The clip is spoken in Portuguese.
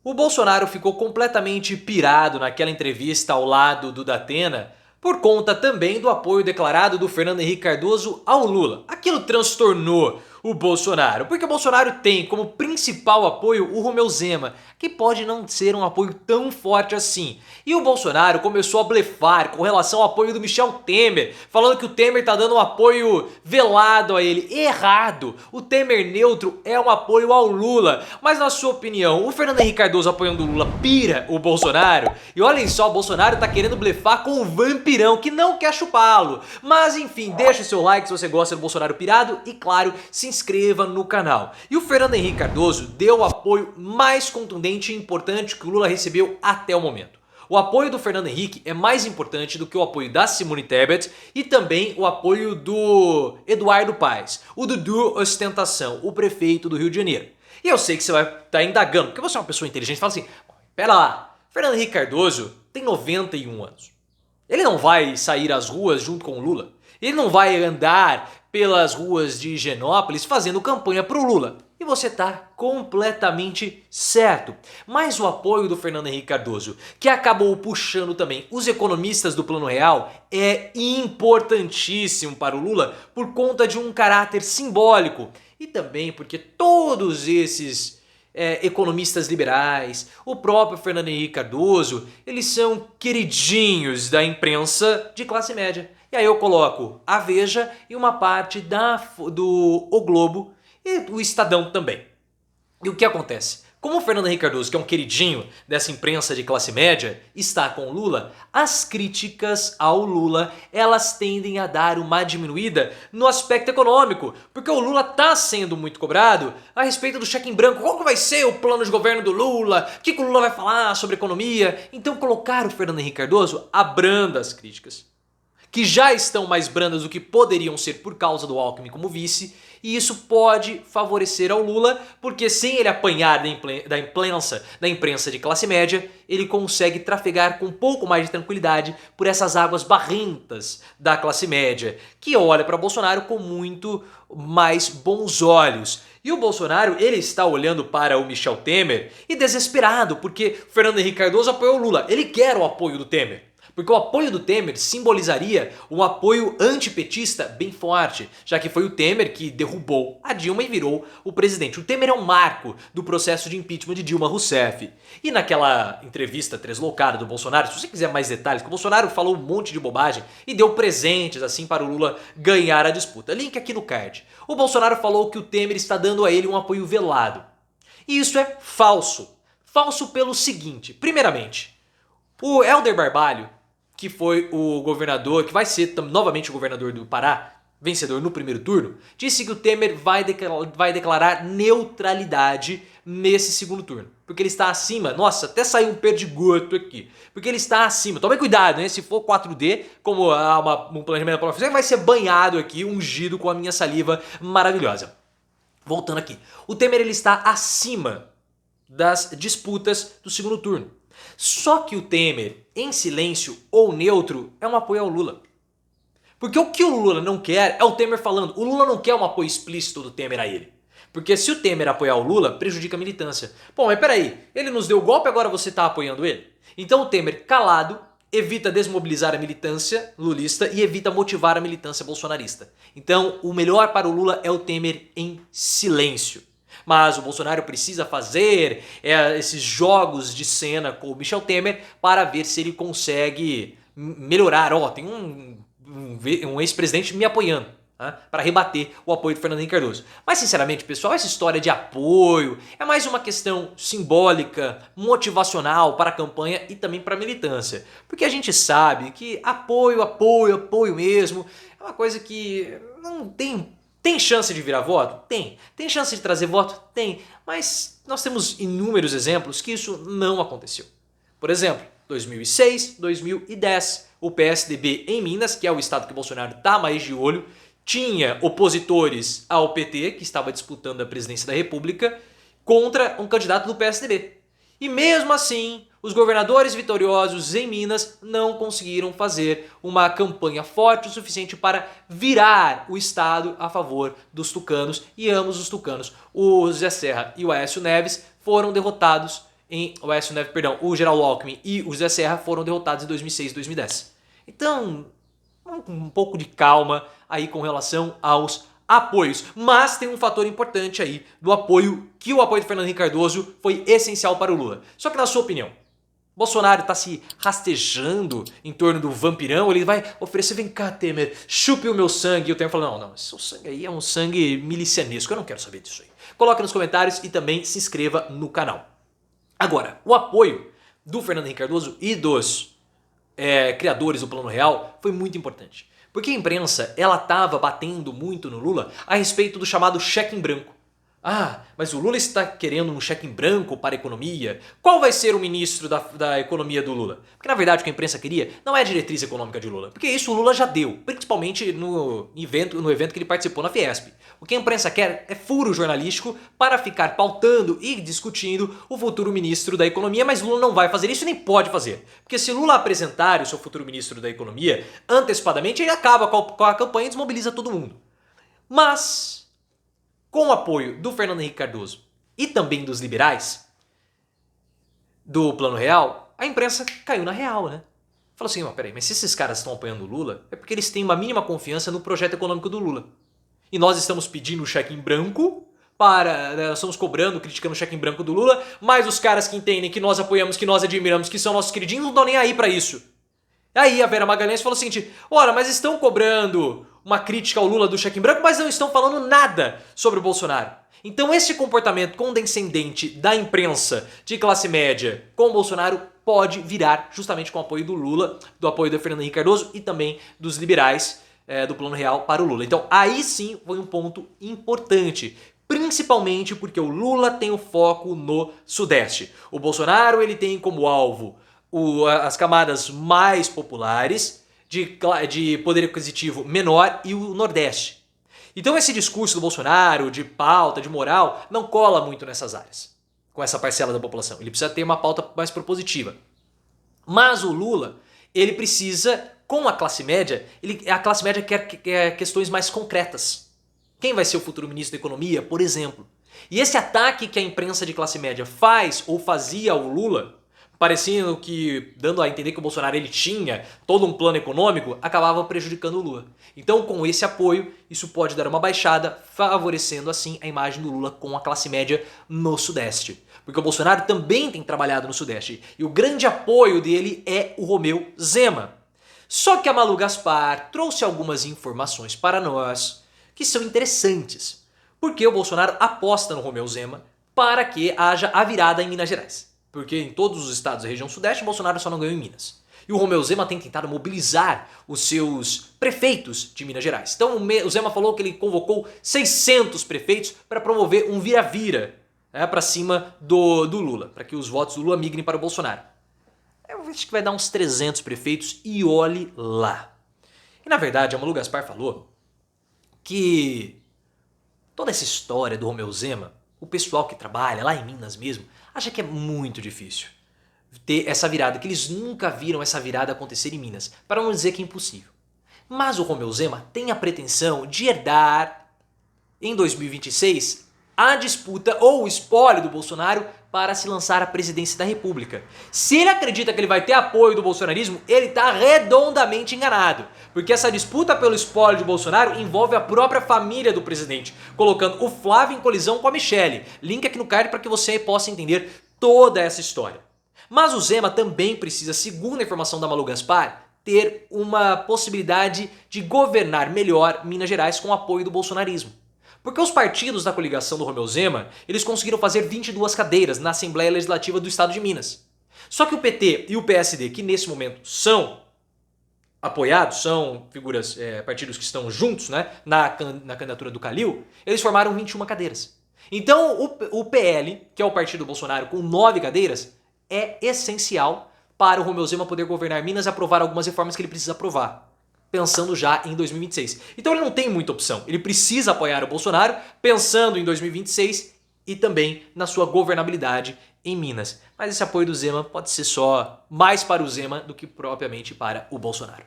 O Bolsonaro ficou completamente pirado naquela entrevista ao lado do Datena por conta também do apoio declarado do Fernando Henrique Cardoso ao Lula. Aquilo transtornou o Bolsonaro, porque o Bolsonaro tem como principal apoio o Romeu Zema, que pode não ser um apoio tão forte assim. E o Bolsonaro começou a blefar com relação ao apoio do Michel Temer, falando que o Temer tá dando um apoio velado a ele. Errado! O Temer neutro é um apoio ao Lula. Mas na sua opinião, o Fernando Henrique Cardoso apoiando o Lula pira o Bolsonaro? E olhem só, o Bolsonaro tá querendo blefar com o vampirão que não quer chupá-lo. Mas enfim, deixa o seu like se você gosta do Bolsonaro pirado e claro, se inscreva no canal. E o Fernando Henrique Cardoso deu o apoio mais contundente e importante que o Lula recebeu até o momento. O apoio do Fernando Henrique é mais importante do que o apoio da Simone Tebet e também o apoio do Eduardo Paes, o Dudu Ostentação, o prefeito do Rio de Janeiro. E eu sei que você vai estar indagando, porque você é uma pessoa inteligente e fala assim, pera lá, Fernando Henrique Cardoso tem 91 anos. Ele não vai sair às ruas junto com o Lula. Ele não vai andar pelas ruas de Higienópolis fazendo campanha pro Lula. E você tá completamente certo. Mas o apoio do Fernando Henrique Cardoso, que acabou puxando também os economistas do Plano Real, é importantíssimo para o Lula por conta de um caráter simbólico. E também porque todos esses economistas liberais, o próprio Fernando Henrique Cardoso, eles são queridinhos da imprensa de classe média. E aí eu coloco a Veja e uma parte do O Globo e o Estadão também. E o que acontece? Como o Fernando Henrique Cardoso, que é um queridinho dessa imprensa de classe média, está com o Lula, as críticas ao Lula, elas tendem a dar uma diminuída no aspecto econômico, porque o Lula está sendo muito cobrado a respeito do cheque em branco. Qual que vai ser o plano de governo do Lula? O que o Lula vai falar sobre economia? Então colocar o Fernando Henrique Cardoso abranda as críticas, que já estão mais brandas do que poderiam ser por causa do Alckmin como vice, e isso pode favorecer ao Lula, porque sem ele apanhar da imprensa de classe média, ele consegue trafegar com um pouco mais de tranquilidade por essas águas barrentas da classe média, que olha para Bolsonaro com muito mais bons olhos. E o Bolsonaro, ele está olhando para o Michel Temer e desesperado, porque Fernando Henrique Cardoso apoiou o Lula, ele quer o apoio do Temer. Porque o apoio do Temer simbolizaria um apoio antipetista bem forte, já que foi o Temer que derrubou a Dilma e virou o presidente. O Temer é um marco do processo de impeachment de Dilma Rousseff. E naquela entrevista tresloucada do Bolsonaro, se você quiser mais detalhes, que o Bolsonaro falou um monte de bobagem e deu presentes assim para o Lula ganhar a disputa. Link aqui no card. O Bolsonaro falou que o Temer está dando a ele um apoio velado. E isso é falso. Falso pelo seguinte, primeiramente, o Helder Barbalho, que foi o governador, que vai ser novamente o governador do Pará, vencedor no primeiro turno, disse que o Temer vai declarar neutralidade nesse segundo turno. Porque ele está acima, nossa, até saiu um perdigoto aqui, porque ele está acima. Tome cuidado, né? Se for 4D, como um planejamento da profissão, vai ser banhado aqui, ungido com a minha saliva maravilhosa. Voltando aqui, o Temer ele está acima das disputas do segundo turno. Só que o Temer, em silêncio ou neutro, é um apoio ao Lula. Porque o que o Lula não quer é o Temer falando. O Lula não quer um apoio explícito do Temer a ele. Porque se o Temer apoiar o Lula, prejudica a militância. Bom, mas peraí, ele nos deu o golpe, agora você está apoiando ele? Então o Temer, calado, evita desmobilizar a militância lulista e evita motivar a militância bolsonarista. Então o melhor para o Lula é o Temer em silêncio. Mas o Bolsonaro precisa fazer esses jogos de cena com o Michel Temer para ver se ele consegue melhorar. Tem um ex-presidente me apoiando, tá? Para rebater o apoio do Fernando Henrique Cardoso. Mas sinceramente, pessoal, essa história de apoio é mais uma questão simbólica, motivacional para a campanha e também para a militância. Porque a gente sabe que apoio mesmo é uma coisa que não tem... Tem chance de virar voto? Tem. Tem chance de trazer voto? Tem. Mas nós temos inúmeros exemplos que isso não aconteceu. Por exemplo, 2006, 2010, o PSDB em Minas, que é o estado que o Bolsonaro está mais de olho, tinha opositores ao PT, que estava disputando a presidência da República, contra um candidato do PSDB. E mesmo assim, os governadores vitoriosos em Minas não conseguiram fazer uma campanha forte o suficiente para virar o estado a favor dos tucanos, e ambos os tucanos, o Zé Serra e o Aécio Neves, foram derrotados o Geraldo Alckmin e o José Serra foram derrotados em 2006 e 2010. Então, um pouco de calma aí com relação aos apoios. Mas tem um fator importante aí do apoio, que o apoio do Fernando Henrique Cardoso foi essencial para o Lula. Só que na sua opinião, Bolsonaro está se rastejando em torno do vampirão, ele vai oferecer, vem cá Temer, chupe o meu sangue, e o Temer fala, não, esse sangue aí é um sangue milicianesco, eu não quero saber disso aí. Coloque nos comentários e também se inscreva no canal. Agora, o apoio do Fernando Henrique Cardoso e dos criadores do Plano Real foi muito importante. Porque a imprensa, ela estava batendo muito no Lula a respeito do chamado cheque em branco. Ah, mas o Lula está querendo um cheque em branco para a economia. Qual vai ser o ministro da economia do Lula? Porque na verdade o que a imprensa queria não é a diretriz econômica de Lula. Porque isso o Lula já deu, principalmente no evento que ele participou na Fiesp. O que a imprensa quer é furo jornalístico para ficar pautando e discutindo o futuro ministro da economia, mas Lula não vai fazer isso e nem pode fazer. Porque se Lula apresentar o seu futuro ministro da economia antecipadamente, ele acaba com a campanha e desmobiliza todo mundo. Mas com o apoio do Fernando Henrique Cardoso e também dos liberais do Plano Real, a imprensa caiu na real, né? Falou assim, peraí, mas se esses caras estão apoiando o Lula, é porque eles têm uma mínima confiança no projeto econômico do Lula. E nós estamos pedindo o cheque em branco nós estamos cobrando, criticando o cheque em branco do Lula, mas os caras que entendem que nós apoiamos, que nós admiramos, que são nossos queridinhos, não estão nem aí pra isso. Aí a Vera Magalhães falou o seguinte, ora, mas estão cobrando uma crítica ao Lula do cheque em branco, mas não estão falando nada sobre o Bolsonaro. Então esse comportamento condescendente da imprensa de classe média com o Bolsonaro pode virar justamente com o apoio do Lula, do apoio do Fernando Henrique Cardoso e também dos liberais do Plano Real para o Lula. Então aí sim foi um ponto importante, principalmente porque o Lula tem o foco no Sudeste. O Bolsonaro ele tem como alvo as camadas mais populares, de poder aquisitivo menor e o Nordeste. Então esse discurso do Bolsonaro, de pauta, de moral, não cola muito nessas áreas, com essa parcela da população. Ele precisa ter uma pauta mais propositiva. Mas o Lula, ele precisa, com a classe média, a classe média quer questões mais concretas. Quem vai ser o futuro ministro da Economia, por exemplo? E esse ataque que a imprensa de classe média faz ou fazia ao Lula, parecendo que, dando a entender que o Bolsonaro ele tinha todo um plano econômico, acabava prejudicando o Lula. Então, com esse apoio, isso pode dar uma baixada, favorecendo assim a imagem do Lula com a classe média no Sudeste. Porque o Bolsonaro também tem trabalhado no Sudeste, e o grande apoio dele é o Romeu Zema. Só que a Malu Gaspar trouxe algumas informações para nós que são interessantes, porque o Bolsonaro aposta no Romeu Zema para que haja a virada em Minas Gerais. Porque em todos os estados da região sudeste, o Bolsonaro só não ganhou em Minas. E o Romeu Zema tem tentado mobilizar os seus prefeitos de Minas Gerais. Então o Zema falou que ele convocou 600 prefeitos para promover um vira-vira para cima do Lula, para que os votos do Lula migrem para o Bolsonaro. Eu acho que vai dar uns 300 prefeitos e olhe lá. E na verdade a Malu Gaspar falou que toda essa história do Romeu Zema, o pessoal que trabalha lá em Minas mesmo, acha que é muito difícil ter essa virada, que eles nunca viram essa virada acontecer em Minas, para não dizer que é impossível. Mas o Romeu Zema tem a pretensão de herdar, em 2026, a disputa ou o espólio do Bolsonaro para se lançar à presidência da República. Se ele acredita que ele vai ter apoio do bolsonarismo, ele está redondamente enganado. Porque essa disputa pelo espólio de Bolsonaro envolve a própria família do presidente, colocando o Flávio em colisão com a Michelle. Link aqui no card para que você possa entender toda essa história. Mas o Zema também precisa, segundo a informação da Malu Gaspar, ter uma possibilidade de governar melhor Minas Gerais com o apoio do bolsonarismo. Porque os partidos da coligação do Romeu Zema, eles conseguiram fazer 22 cadeiras na Assembleia Legislativa do Estado de Minas. Só que o PT e o PSD, que nesse momento são apoiados, são figuras, partidos que estão juntos, né, na candidatura do Calil, eles formaram 21 cadeiras. Então o PL, que é o partido do Bolsonaro, com 9 cadeiras, é essencial para o Romeu Zema poder governar Minas e aprovar algumas reformas que ele precisa aprovar, pensando já em 2026. Então ele não tem muita opção, ele precisa apoiar o Bolsonaro, pensando em 2026 e também na sua governabilidade em Minas. Mas esse apoio do Zema pode ser só mais para o Zema do que propriamente para o Bolsonaro.